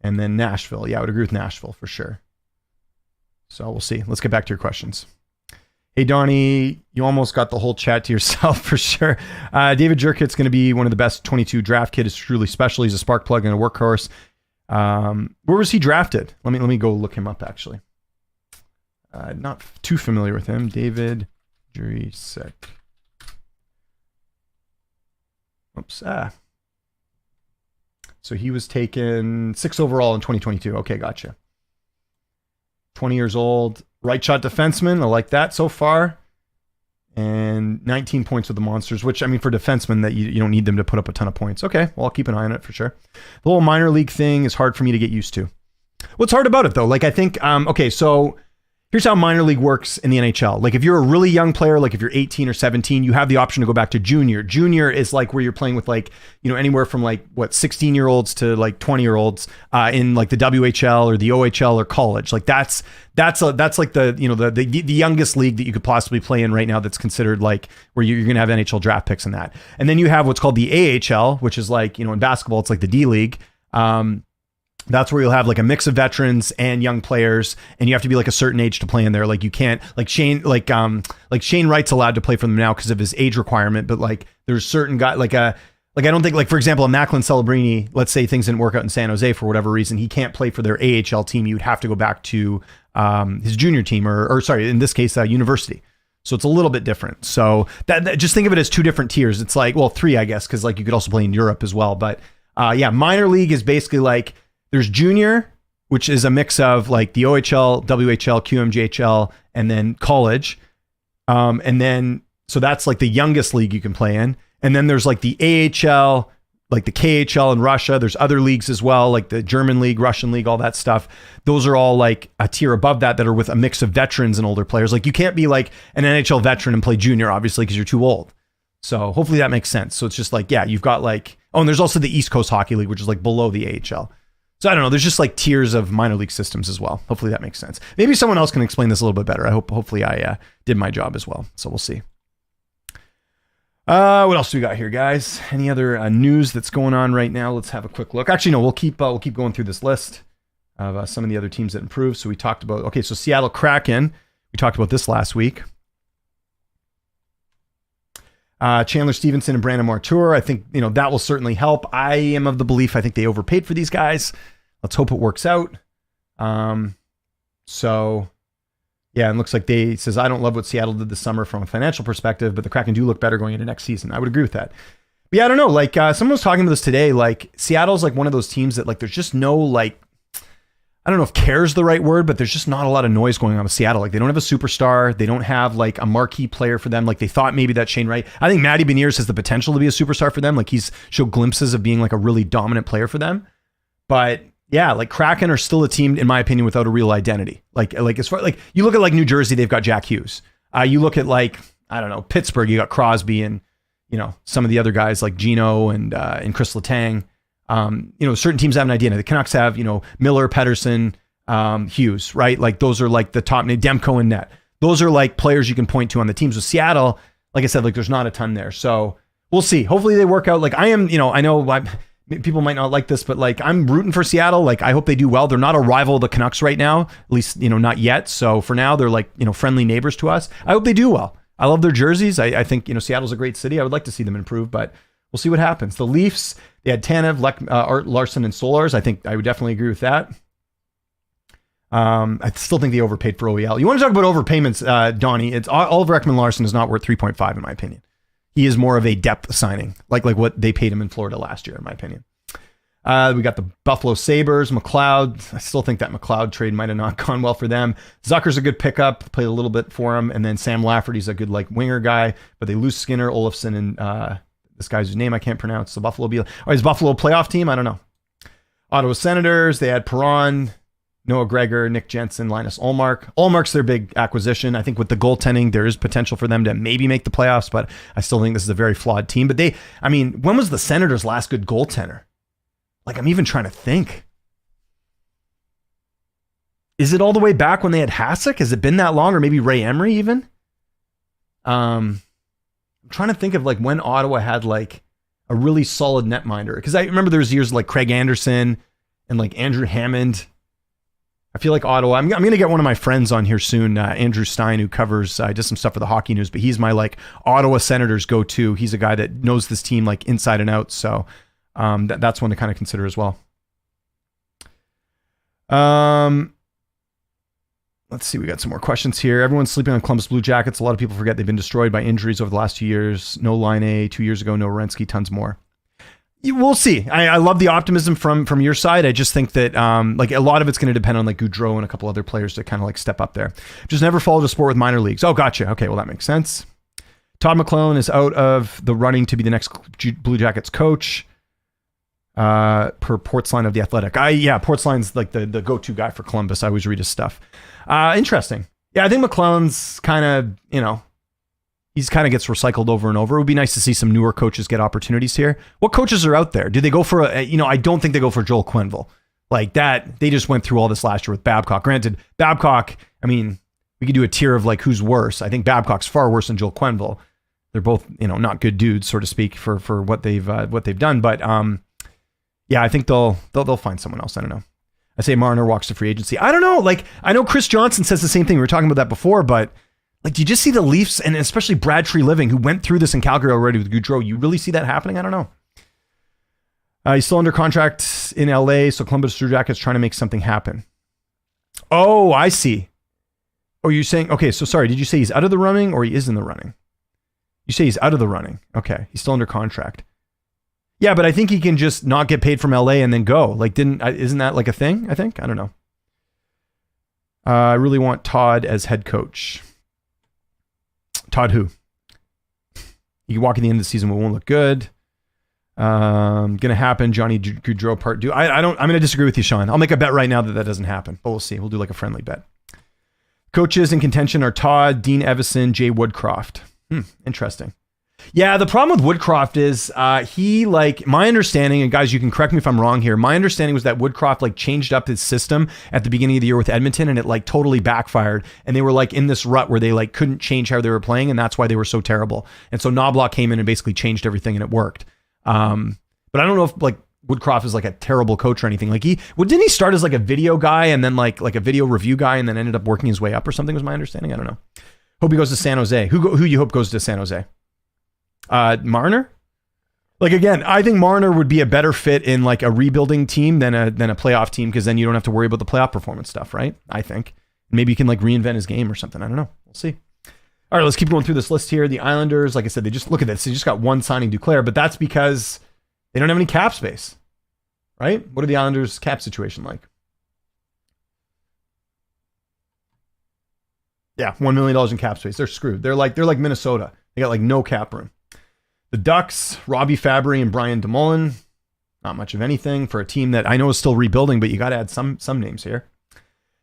And then Nashville. Yeah, I would agree with Nashville for sure. So we'll see. Let's get back to your questions. Hey, Donnie, you almost got the whole chat to yourself for sure. David Jerkit's going to be one of the best 22 draft kid. Is truly special. He's a spark plug and a workhorse. Where was he drafted? Let me go look him up, actually. Not too familiar with him. David Jerkit. Oops. So he was taken 6th overall in 2022. Okay, gotcha. 20 years old. Right shot defenseman. I like that so far. And 19 points with the Monsters, which, I mean, for defensemen, that you don't need them to put up a ton of points. Okay, well, I'll keep an eye on it for sure. The whole minor league thing is hard for me to get used to. What's hard about it, though? Like, I think, okay, so here's how minor league works in the NHL. Like if you're a really young player, like if you're 18 or 17, you have the option to go back to junior. Junior is like where you're playing with like, anywhere from like 16-year-olds to like 20-year-olds in like the WHL or the OHL or college. Like that's like the youngest league that you could possibly play in right now. That's considered like where you're going to have NHL draft picks in that. And then you have what's called the AHL, which is like, in basketball, it's like the D League. That's where you'll have like a mix of veterans and young players, and you have to be like a certain age to play in there. Like you can't Shane Wright's allowed to play for them now because of his age requirement, but like there's certain guys I don't think, like, for example, a Macklin Celebrini, let's say things didn't work out in San Jose for whatever reason, he can't play for their AHL team. You would have to go back to his junior team or sorry, in this case, university. So it's a little bit different. So that just think of it as two different tiers. It's like, well, three, I guess, because like you could also play in Europe as well. But minor league is basically like there's junior, which is a mix of like the OHL, WHL, QMJHL, and then college. And then, so that's like the youngest league you can play in. And then there's like the AHL, like the KHL in Russia. There's other leagues as well, like the German league, Russian league, all that stuff. Those are all like a tier above that are with a mix of veterans and older players. Like you can't be like an NHL veteran and play junior, obviously, because you're too old. So hopefully that makes sense. So it's just like, yeah, you've got like, and there's also the East Coast Hockey League, which is like below the AHL. So I don't know. There's just like tiers of minor league systems as well. Hopefully that makes sense. Maybe someone else can explain this a little bit better. Hopefully I did my job as well. So we'll see. What else do we got here, guys? Any other news that's going on right now? Let's have a quick look. Actually, no, we'll keep going through this list of some of the other teams that improved. So we talked about, so Seattle Kraken. We talked about this last week. Chandler Stevenson and Brandon Martour. I think, that will certainly help. I am of the belief, I think they overpaid for these guys. Let's hope it works out. So yeah, and looks like says, I don't love what Seattle did this summer from a financial perspective, but the Kraken do look better going into next season. I would agree with that. But yeah, I don't know. Like someone was talking about this today. Like Seattle's like one of those teams that like, there's just no like, I don't know if care is the right word, but there's just not a lot of noise going on with Seattle. Like they don't have a superstar. They don't have like a marquee player for them. Like they thought maybe that Shane Wright. I think Matty Beniers has the potential to be a superstar for them. Like he's showed glimpses of being like a really dominant player for them. But yeah, like Kraken are still a team, in my opinion, without a real identity. Like as far like you look at like New Jersey, they've got Jack Hughes. You look at like, I don't know, Pittsburgh, you got Crosby and some of the other guys like Gino and Chris Letang. Certain teams have an identity. The Canucks have Miller, Pettersson, Hughes, right? Like those are like the top name, Demko and net. Those are like players you can point to on the teams. With Seattle, like I said, like there's not a ton there. So we'll see. Hopefully they work out. Like I am, I know people might not like this, but like I'm rooting for Seattle. Like I hope they do well. They're not a rival of the Canucks right now, at least, not yet. So for now they're like, friendly neighbors to us. I hope they do well. I love their jerseys. I think, Seattle's a great city. I would like to see them improve, but we'll see what happens. The Leafs, they had Tanev, Art Larson, and Solars. I think I would definitely agree with that. I still think they overpaid for OEL. You want to talk about overpayments, Donnie? It's Oliver Ekman-Larsson is not worth 3.5 in my opinion. He is more of a depth signing, like what they paid him in Florida last year, in my opinion. We got the Buffalo Sabres, McLeod. I still think that McLeod trade might have not gone well for them. Zucker's a good pickup, played a little bit for him, and then Sam Lafferty's a good like winger guy, but they lose Skinner, Olofsson, and this guy's whose name I can't pronounce. The Buffalo is Buffalo a playoff team? I don't know. Ottawa Senators, they had Perron, Noah Gregor, Nick Jensen, Linus Ullmark. Ullmark's their big acquisition. I think with the goaltending, there is potential for them to maybe make the playoffs, but I still think this is a very flawed team. But when was the Senators' last good goaltender? Like, I'm even trying to think. Is it all the way back when they had Hasek? Has it been that long? Or maybe Ray Emery even? I'm trying to think of like when Ottawa had like a really solid netminder. Because I remember there was years like Craig Anderson and like Andrew Hammond. I feel like Ottawa, I'm going to get one of my friends on here soon, Andrew Stein, who covers, does some stuff for the Hockey News, but he's my like Ottawa Senators go-to. He's a guy that knows this team like inside and out. So that's one to kind of consider as well. Let's see. We got some more questions here. Everyone's sleeping on Columbus Blue Jackets. A lot of people forget they've been destroyed by injuries over the last 2 years. No Line A 2 years ago, no Werenski, tons more. We'll see. I love the optimism from your side. I just think that like a lot of it's going to depend on like Goudreau and a couple other players to kind of like step up there. Just never followed a sport with minor leagues. Oh, gotcha. Okay, well that makes sense. Todd McClellan is out of the running to be the next Blue Jackets coach. Per Portsline of The Athletic. Portsline's like the go-to guy for Columbus. I always read his stuff. Interesting. Yeah, I think McClellan's kind of, he's kind of gets recycled over and over. It would be nice to see some newer coaches get opportunities here. What coaches are out there? Do they go for I don't think they go for Joel Quenneville. Like that, they just went through all this last year with Babcock. Granted, Babcock, we could do a tier of like who's worse. I think Babcock's far worse than Joel Quenneville. They're both, not good dudes, so to speak, for what they've done. But yeah, I think they'll find someone else. I don't know. I say Marner walks to free agency. I don't know. Like, I know Chris Johnson says the same thing. We were talking about that before, but like, do you just see the Leafs and especially Brad Tree Living, who went through this in Calgary already with Goudreau? You really see that happening? I don't know. He's still under contract in LA, so Columbus Blue Jackets trying to make something happen. Oh, I see. Oh, you're saying, okay, so sorry, did you say he's out of the running or he is in the running? You say he's out of the running. Okay, he's still under contract. Yeah, but I think he can just not get paid from LA and then go. Like, isn't that like a thing, I think? I don't know. I really want Todd as head coach. Todd who? You can walk in the end of the season, but it won't look good. Gonna happen. Johnny Gaudreau part 2. I'm gonna disagree with you, Sean. I'll make a bet right now that doesn't happen, but we'll see. We'll do like a friendly bet. Coaches in contention are Todd, Dean Evison, Jay Woodcroft. Interesting. Yeah, the problem with Woodcroft is he, like, my understanding, and guys, you can correct me if I'm wrong here. My understanding was that Woodcroft like changed up his system at the beginning of the year with Edmonton, and it like totally backfired. And they were like in this rut where they like couldn't change how they were playing, and that's why they were so terrible. And so Knobloch came in and basically changed everything, and it worked. But I don't know if like Woodcroft is like a terrible coach or anything. Like didn't he start as like a video guy and then like a video review guy and then ended up working his way up or something? Was my understanding. I don't know. Hope he goes to San Jose. Who you hope goes to San Jose? Marner? Like, again, I think Marner would be a better fit in like a rebuilding team than a playoff team, because then you don't have to worry about the playoff performance stuff, right? I think. Maybe he can like reinvent his game or something. I don't know. We'll see. All right, let's keep going through this list here. The Islanders, like I said, they just look at this. They just got one signing, Duclair, but that's because they don't have any cap space, right? What are the Islanders' cap situation like? Yeah, $1 million in cap space. They're screwed. They're like Minnesota. They got like no cap room. The Ducks, Robbie Fabry and Brian DeMullen. Not much of anything for a team that I know is still rebuilding, but you got to add some names here.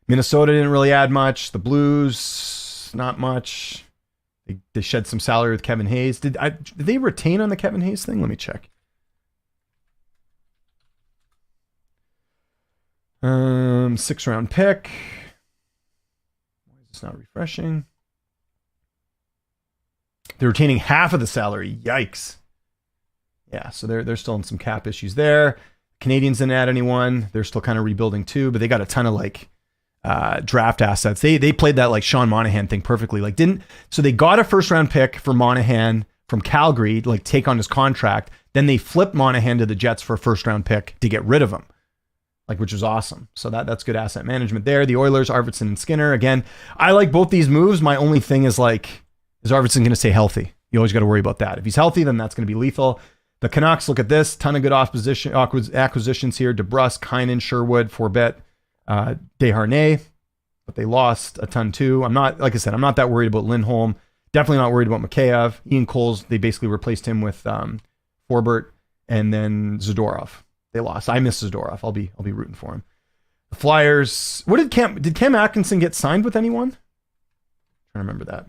Minnesota didn't really add much. The Blues, not much. They shed some salary with Kevin Hayes. Did they retain on the Kevin Hayes thing? Let me check. 6th-round pick. Why is this not refreshing? They're retaining half of the salary. Yikes. Yeah, so they're still in some cap issues there. Canadians didn't add anyone. They're still kind of rebuilding too, but they got a ton of like draft assets. They played that like Sean Monahan thing perfectly. So they got a 1st-round pick for Monahan from Calgary to like take on his contract. Then they flipped Monahan to the Jets for a 1st-round pick to get rid of him. Like, which was awesome. So that's good asset management there. The Oilers, Arvidsson and Skinner. Again, I like both these moves. My only thing is like, is Arvidsson going to stay healthy? You always got to worry about that. If he's healthy, then that's going to be lethal. The Canucks, look at this. Ton of good acquisitions here. DeBrusk, Heinen, Sherwood, Forbet, Desharnais. But they lost a ton too. I'm not that worried about Lindholm. Definitely not worried about Mikheyev. Ian Coles, they basically replaced him with Forbert and then Zadorov. They lost. I miss Zadorov. I'll be rooting for him. The Flyers. Did Cam Atkinson get signed with anyone? I'm trying to remember that.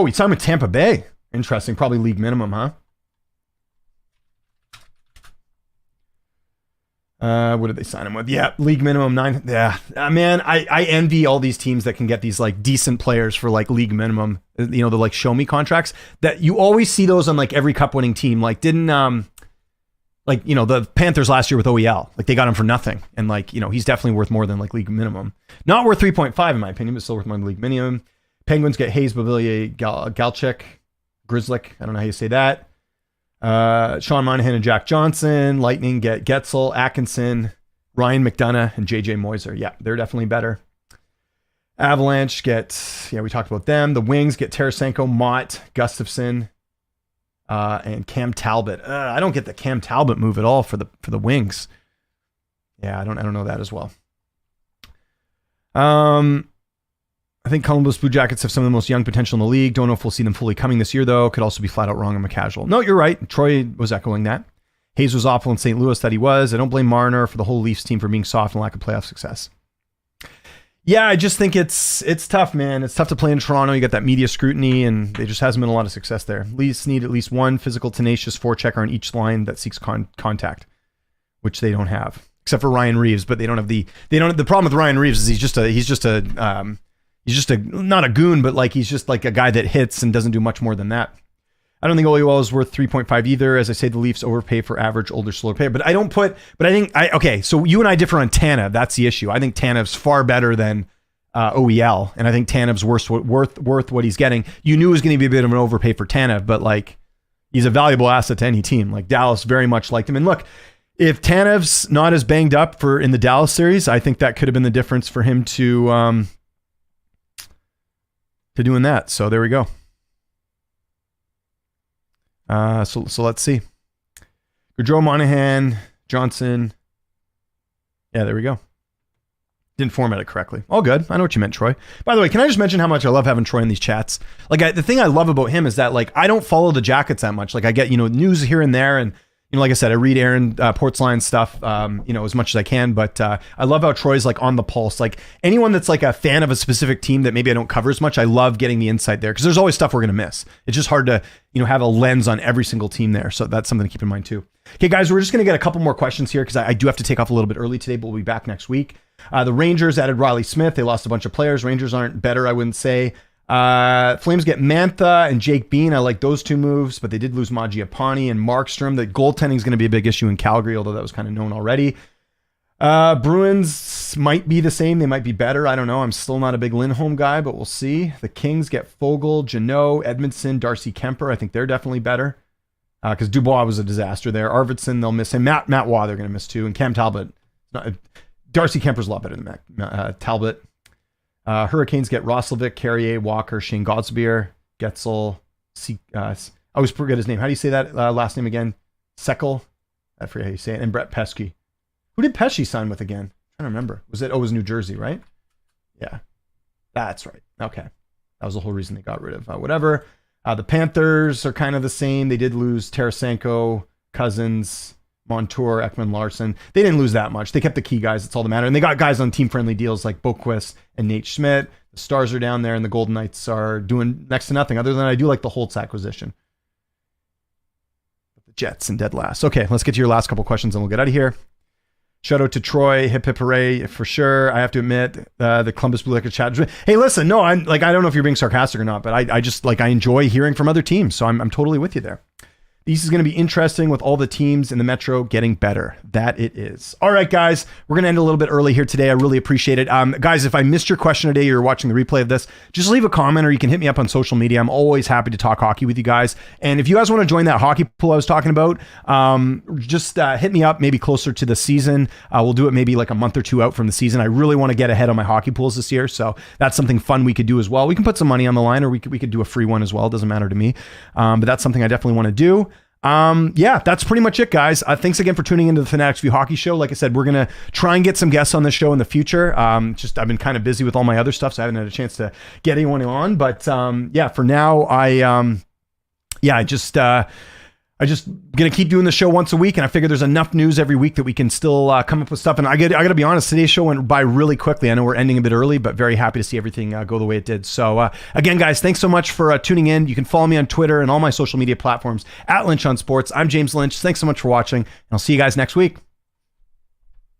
He signed with Tampa Bay. Interesting. Probably league minimum, huh? What did they sign him with? Yeah, league minimum 9. Yeah, man, I envy all these teams that can get these like decent players for like league minimum. The like show me contracts that you always see those on like every cup winning team. Like the Panthers last year with OEL, like they got him for nothing, and like he's definitely worth more than like league minimum. Not worth 3.5 in my opinion, but still worth more than league minimum. Penguins get Hayes, Bavillier, Galcheck, Grizzlick. I don't know how you say that. Sean Monahan and Jack Johnson. Lightning get Getzel, Atkinson, Ryan McDonough, and JJ Moiser. Yeah, they're definitely better. Avalanche we talked about them. The Wings get Tarasenko, Mott, Gustafson, and Cam Talbot. I don't get the Cam Talbot move at all for the Wings. Yeah, I don't know that as well. I think Columbus Blue Jackets have some of the most young potential in the league. Don't know if we'll see them fully coming this year, though. Could also be flat out wrong. I'm a casual. No, you're right. Troy was echoing that. Hayes was awful in St. Louis, that he was. I don't blame Marner for the whole Leafs team for being soft and lack of playoff success. Yeah, I just think it's tough, man. It's tough to play in Toronto. You got that media scrutiny, and there just hasn't been a lot of success there. Leafs need at least one physical, tenacious forechecker on each line that seeks contact, which they don't have, except for Ryan Reeves. But they don't have the problem with Ryan Reeves is he's just a not a goon, but like he's just like a guy that hits and doesn't do much more than that. I don't think Oiwell is worth 3.5 either. As I say, the Leafs overpay for average, older, slower player. But okay, so you and I differ on Tanev. That's the issue. I think Tanev's far better than OEL, and I think Tanev's worth what he's getting. You knew it was going to be a bit of an overpay for Tanev, but like he's a valuable asset to any team. Like Dallas very much liked him. And look, if Tanev's not as banged up in the Dallas series, I think that could have been the difference for him to doing that. So there we go. So let's see. Gaudreau, Monahan, Johnson. Yeah, there we go. Didn't format it correctly. All good. I know what you meant, Troy. By the way, can I just mention how much I love having Troy in these chats? Like, the thing I love about him is that, like, I don't follow the Jackets that much. Like, I get, news here and there, and like I said, I read Aaron Portzline stuff, as much as I can, but I love how Troy's like on the pulse. Like anyone that's like a fan of a specific team that maybe I don't cover as much, I love getting the insight there because there's always stuff we're going to miss. It's just hard to, have a lens on every single team there. So that's something to keep in mind too. Okay, guys, we're just going to get a couple more questions here because I do have to take off a little bit early today, but we'll be back next week. The Rangers added Riley Smith. They lost a bunch of players. Rangers aren't better, I wouldn't say. Flames get Mantha and Jake Bean. I like those two moves, but they did lose Mangiapane and Markstrom. The goaltending is going to be a big issue in Calgary, although that was kind of known already. Bruins might be the same. They might be better. I don't know. I'm still not a big Lindholm guy, but we'll see. The Kings get Fogle, Jeannot, Edmondson, Darcy Kemper. I think they're definitely better because Dubois was a disaster there. Arvidsson, they'll miss him. Matt Waugh, they're going to miss too. And Cam Talbot. Darcy Kemper's a lot better than Talbot. Hurricanes get Roslovic, Carrier, Walker, Shane Gottsbeer, Getzel, I always forget his name. How do you say that last name again? Seckel? I forget how you say it. And Brett Pesky. Who did Pesky sign with again? I don't remember. It was New Jersey, right? Yeah. That's right. Okay. That was the whole reason they got rid of whatever. The Panthers are kind of the same. They did lose Tarasenko, Cousins, Montour, Ekman Larson. They didn't lose that much. They kept the key guys. That's all that mattered. And they got guys on team-friendly deals like Boquist and Nate Schmidt. The Stars are down there, and the Golden Knights are doing next to nothing other than I do like the Holtz acquisition. The Jets in dead last. Okay, let's get to your last couple questions, and we'll get out of here. Shout out to Troy. Hip hip hooray for sure. I have to admit, the Columbus Blue Jackets chat. Hey, listen, no, I don't know if you're being sarcastic or not, but I just I enjoy hearing from other teams, so I'm totally with you there. This is going to be interesting with all the teams in the Metro getting better. That it is. All right, guys, we're going to end a little bit early here today. I really appreciate it. Guys, if I missed your question today, you're watching the replay of this, just leave a comment or you can hit me up on social media. I'm always happy to talk hockey with you guys. And if you guys want to join that hockey pool I was talking about, just hit me up maybe closer to the season. We'll do it maybe like a month or two out from the season. I really want to get ahead on my hockey pools this year. So that's something fun we could do as well. We can put some money on the line or we could do a free one as well. It doesn't matter to me. But that's something I definitely want to do. Yeah, that's pretty much it, guys. Thanks again for tuning into the Fanatics View Hockey Show. Like I said, we're going to try and get some guests on the show in the future. I've been kind of busy with all my other stuff, so I haven't had a chance to get anyone on. But yeah, for now, I just going to keep doing the show once a week, and I figure there's enough news every week that we can still come up with stuff. And I got to be honest, today's show went by really quickly. I know we're ending a bit early, but very happy to see everything go the way it did. So again, guys, thanks so much for tuning in. You can follow me on Twitter and all my social media platforms at Lynch on Sports. I'm James Lynch. Thanks so much for watching, and I'll see you guys next week.